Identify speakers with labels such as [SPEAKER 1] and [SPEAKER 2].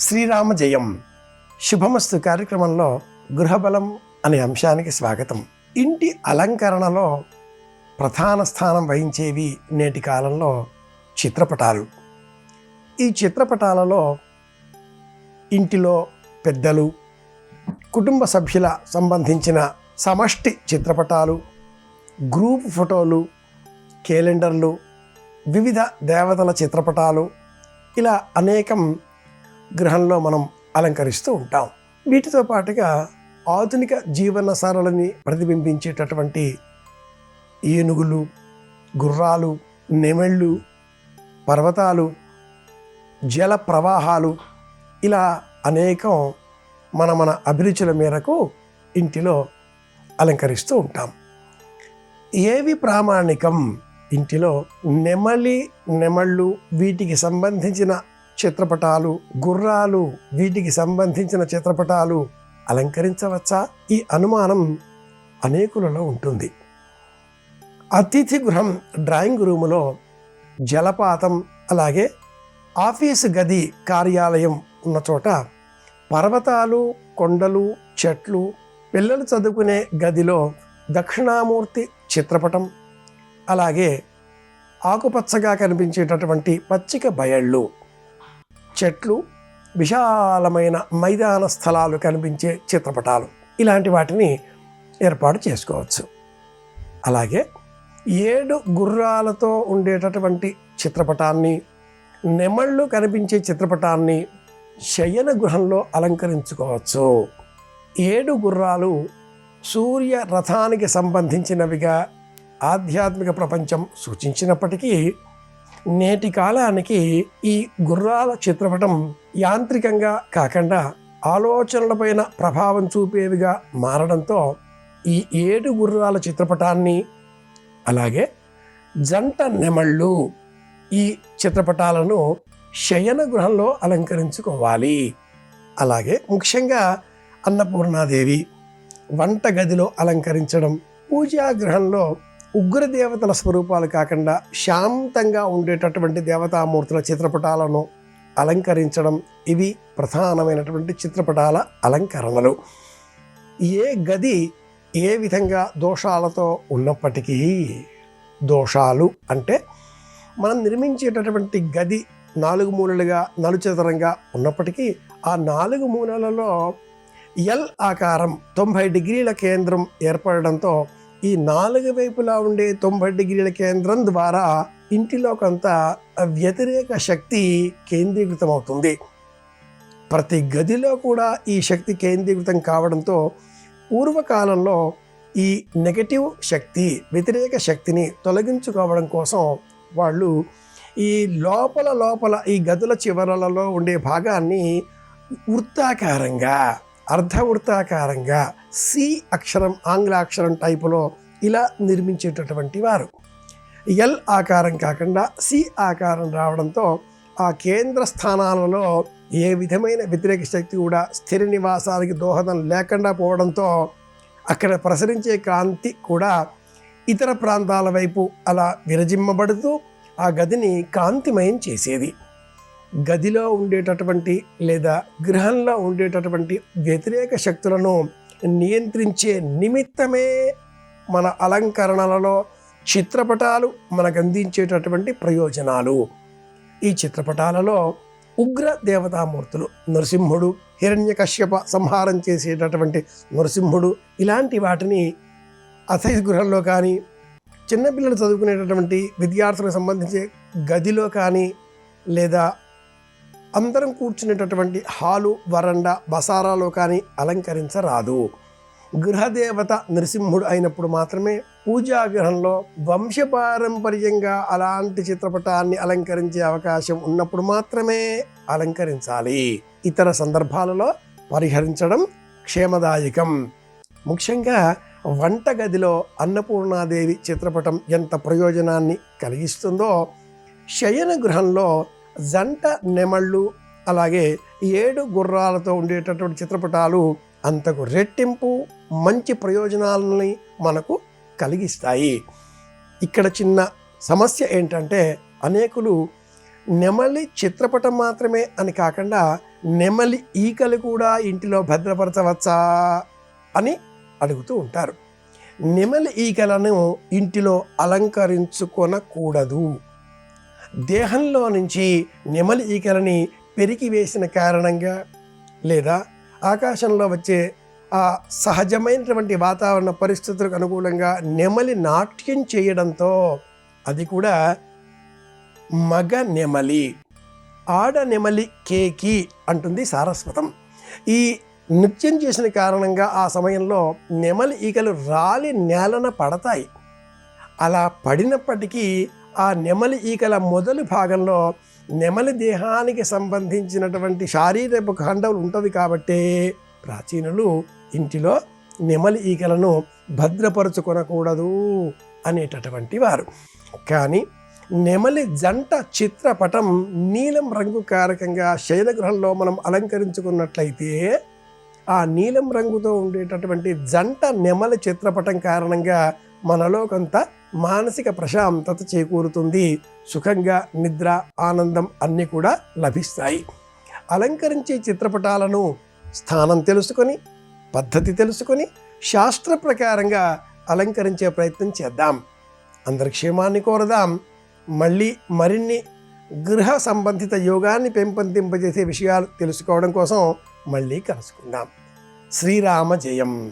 [SPEAKER 1] శ్రీరామ జయం శుభమస్తు కార్యక్రమంలో గృహబలం అనే అంశానికి స్వాగతం. ఇంటి అలంకరణలో ప్రధాన స్థానం వహించేవి నేటి కాలంలో చిత్రపటాలు. ఈ చిత్రపటాలలో ఇంటిలో పెద్దలు, కుటుంబ సభ్యుల సంబంధించిన సమష్టి చిత్రపటాలు, గ్రూప్ ఫోటోలు, క్యాలెండర్లు, వివిధ దేవతల చిత్రపటాలు, ఇలా అనేకం గృహంలో మనం అలంకరిస్తూ ఉంటాం. వీటితో పాటుగా ఆధునిక జీవన సరళిని ప్రతిబింబించేటటువంటి ఏనుగులు, గుర్రాలు, నెమళ్ళు, పర్వతాలు, జల ప్రవాహాలు, ఇలా అనేకం మన అభిరుచుల మేరకు ఇంటిలో అలంకరిస్తూ ఉంటాం. ఏవి ప్రామాణికం? ఇంటిలో నెమళ్ళు, వీటికి సంబంధించిన చిత్రపటాలు, గుర్రాలు, వీటికి సంబంధించిన చిత్రపటాలు అలంకరించవచ్చా? ఈ అనుమానం అనేకులలో ఉంటుంది. అతిథి గృహం, డ్రాయింగ్ రూములో జలపాతం, అలాగే ఆఫీసు గది, కార్యాలయం ఉన్న చోట పర్వతాలు, కొండలు, చెట్లు, పిల్లలు చదువుకునే గదిలో దక్షిణామూర్తి చిత్రపటం, అలాగే ఆకుపచ్చగా కనిపించేటటువంటి పచ్చిక బయళ్ళు, చెట్లు, విశాలమైన మైదాన స్థలాలు కనిపించే చిత్రపటాలు, ఇలాంటి వాటిని ఏర్పాటు చేసుకోవచ్చు. అలాగే 7 గుర్రాలతో ఉండేటటువంటి చిత్రపటాన్ని, నెమళ్ళు కనిపించే చిత్రపటాన్ని శయన గృహంలో అలంకరించుకోవచ్చు. 7 గుర్రాలు సూర్య రథానికి సంబంధించినవిగా ఆధ్యాత్మిక ప్రపంచం సూచించినప్పటికీ నేటి కాలానికి ఈ గుర్రాల చిత్రపటం యాంత్రికంగా కాకుండా ఆలోచనలపైన ప్రభావం చూపేవిగా మారడంతో ఈ 7 గుర్రాల చిత్రపటాన్ని, అలాగే జంట నెమళ్ళు, ఈ చిత్రపటాలను శయన గృహంలో అలంకరించుకోవాలి. అలాగే ముఖ్యంగా అన్నపూర్ణాదేవి వంటగదిలో అలంకరించడం, పూజా గృహంలో ఉగ్రదేవతల స్వరూపాలు కాకుండా శాంతంగా ఉండేటటువంటి దేవతామూర్తుల చిత్రపటాలను అలంకరించడం, ఇవి ప్రధానమైనటువంటి చిత్రపటాల అలంకరణలు. ఏ గది ఏ విధంగా దోషాలతో ఉన్నప్పటికీ, దోషాలు అంటే మనం నిర్మించేటటువంటి గది 4 మూలలుగా నలుచదరంగా ఉన్నప్పటికీ ఆ 4 మూలలలో ఎల్ ఆకారం 90 డిగ్రీల కేంద్రం ఏర్పడడంతో ఈ 4 వైపులా ఉండే 90 డిగ్రీల కేంద్రం ద్వారా ఇంటిలో కొంత వ్యతిరేక శక్తి కేంద్రీకృతమవుతుంది. ప్రతి గదిలో కూడా ఈ శక్తి కేంద్రీకృతం కావడంతో పూర్వకాలంలో ఈ నెగటివ్ శక్తి, వ్యతిరేక శక్తిని తొలగించుకోవడం కోసం వాళ్ళు ఈ లోపల ఈ గదుల చివరలలో ఉండే భాగాన్ని వృత్తాకారంగా, అర్ధవృత్తాకారంగా, సి అక్షరం, ఆంగ్ల అక్షరం టైపులో ఇలా నిర్మించేటటువంటి వారు. ఎల్ ఆకారం కాకుండా సి ఆకారం రావడంతో ఆ కేంద్ర స్థానాలలో ఏ విధమైన వ్యతిరేక శక్తి కూడా స్థిర నివాసానికి దోహదం లేకుండా పోవడంతో అక్కడ ప్రసరించే కాంతి కూడా ఇతర ప్రాంతాల వైపు అలా విరజిమ్మబడుతూ ఆ గదిని కాంతిమయం చేసేది. గదిలో ఉండేటటువంటి లేదా గృహంలో ఉండేటటువంటి వ్యతిరేక శక్తులను నియంత్రించే నిమిత్తమే మన అలంకరణలలో చిత్రపటాలు మనకు అందించేటటువంటి ప్రయోజనాలు. ఈ చిత్రపటాలలో ఉగ్ర దేవతామూర్తులు, నరసింహుడు, హిరణ్యకశ్యప సంహారం చేసేటటువంటి నరసింహుడు, ఇలాంటి వాటిని అతిథి గృహంలో కానీ, చిన్నపిల్లలు చదువుకునేటటువంటి విద్యార్థులకు సంబంధించే గదిలో కానీ, లేదా అందరం కూర్చునేటటువంటి హాలు, వరండా, బసారాలో కానీ అలంకరించరాదు. గృహదేవత నరసింహుడు అయినప్పుడు మాత్రమే పూజా గృహంలో వంశపారంపర్యంగా అలాంటి చిత్రపటాన్ని అలంకరించే అవకాశం ఉన్నప్పుడు మాత్రమే అలంకరించాలి. ఇతర సందర్భాలలో పరిహరించడం క్షేమదాయకం. ముఖ్యంగా వంటగదిలో అన్నపూర్ణాదేవి చిత్రపటం ఎంత ప్రయోజనాన్ని కలిగిస్తుందో, శయన గృహంలో జంట నెమళ్ళు, అలాగే 7 గుర్రాలతో ఉండేటటువంటి చిత్రపటాలు అంతకు రెట్టింపు మంచి ప్రయోజనాలని మనకు కలిగిస్తాయి. ఇక్కడ చిన్న సమస్య ఏంటంటే, అనేకులు నెమలి చిత్రపటం మాత్రమే అని కాకుండా నెమలి ఈకలు కూడా ఇంటిలో భద్రపరచవచ్చా అని అడుగుతూ ఉంటారు. నెమలి ఈకలను ఇంటిలో అలంకరించుకొనకూడదు. దేహంలో నుంచి నెమలి ఈకలని పెరికివేసిన కారణంగా లేదా ఆకాశంలో వచ్చే ఆ సహజమైనటువంటి వాతావరణ పరిస్థితులకు అనుకూలంగా నెమలి నాట్యం చేయడంతో అది కూడా మగ నెమలి, ఆడ నెమలి కేకి అంటుంది సారస్వతం. ఈ నృత్యం చేసిన కారణంగా ఆ సమయంలో నెమలి ఈకలు రాలి నేలన పడతాయి. అలా పడినప్పటికీ ఆ నెమలి ఈకల మొదలు భాగంలో నెమలి దేహానికి సంబంధించినటువంటి శారీరక ఖండాలు ఉంటవి కాబట్టే ప్రాచీనులు ఇంటిలో నెమలి ఈకలను భద్రపరుచుకొనకూడదు అనేటటువంటి వారు. కానీ నెమలి జంట చిత్రపటం నీలం రంగు కారకంగా శయనగృహంలో మనం అలంకరించుకున్నట్లయితే ఆ నీలం రంగుతో ఉండేటటువంటి జంట నెమలి చిత్రపటం కారణంగా మనలో కొంత మానసిక ప్రశాంతత చేకూరుతుంది. సుఖంగా నిద్ర, ఆనందం అన్నీ కూడా లభిస్తాయి. అలంకరించే చిత్రపటాలను స్థానం తెలుసుకొని, పద్ధతి తెలుసుకొని, శాస్త్ర ప్రకారంగా అలంకరించే ప్రయత్నం చేద్దాం. అందరి క్షేమాన్ని కోరదాం. మళ్ళీ మరిన్ని గృహ సంబంధిత యోగాన్ని పెంపొందింపజేసే విషయాలు తెలుసుకోవడం కోసం మళ్ళీ కలుసుకుందాం. శ్రీరామ జయం.